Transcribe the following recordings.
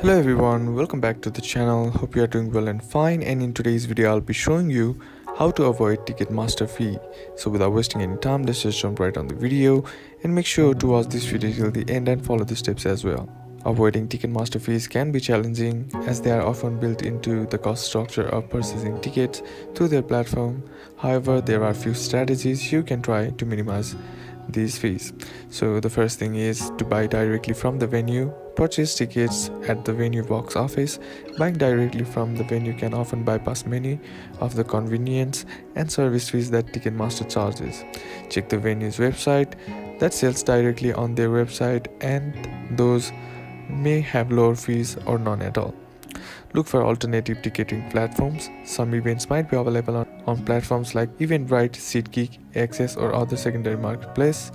Hello everyone, welcome back to the channel. Hope you are doing well and fine, and in today's video I'll be showing you how to avoid Ticketmaster fee. So without wasting any time, let's just jump right on the video and make sure to watch this video till the end and follow the steps as well. Avoiding Ticketmaster fees can be challenging as they are often built into the cost structure of purchasing tickets through their platform. However, there are few strategies you can try to minimize these fees. So the first thing is to buy directly from the venue. Purchase tickets at the venue box office. Buying directly from the venue can often bypass many of the convenience and service fees that Ticketmaster charges. Check the venue's website that sells directly on their website, and those may have lower fees or none at all. Look for alternative ticketing platforms. Some events might be available on platforms like Eventbrite, SeatGeek, Access, or other secondary marketplace.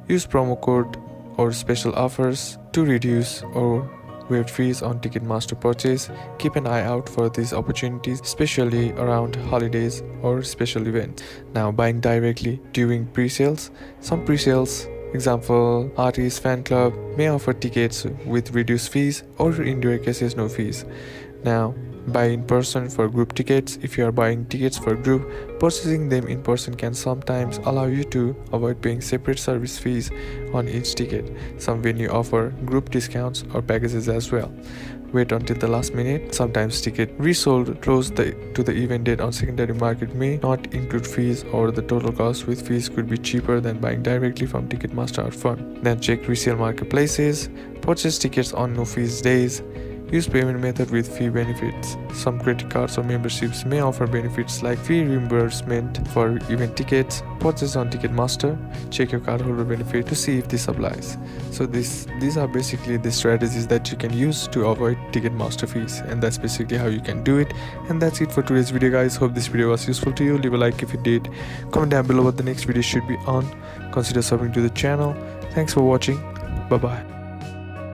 Use promo code or special offers to reduce or waive fees on Ticketmaster purchase. Keep an eye out for these opportunities, especially around holidays or special events. Now, buying directly during pre-sales. Some pre-sales, example artist fan club, may offer tickets with reduced fees, or in rare cases no fees. Now, buy in person for group tickets. If you are buying tickets for group, purchasing them in person can sometimes allow you to avoid paying separate service fees on each ticket. Some venues offer group discounts or packages as well. Wait until the last minute. Sometimes ticket resold close to the event date on secondary market may not include fees, or the total cost with fees could be cheaper than buying directly from Ticketmaster upfront. Then check resale marketplaces. Purchase tickets on no fees days. Use payment method with fee benefits. Some credit cards or memberships may offer benefits like fee reimbursement for event tickets. Purchase on Ticketmaster. Check your cardholder benefit to see if this applies. So these are basically the strategies that you can use to avoid Ticketmaster fees, and that's basically how you can do it. And that's it for today's video, guys. Hope this video was useful to you. Leave a like if it did. Comment down below what the next video should be on. Consider subbing to the channel. Thanks for watching. Bye bye.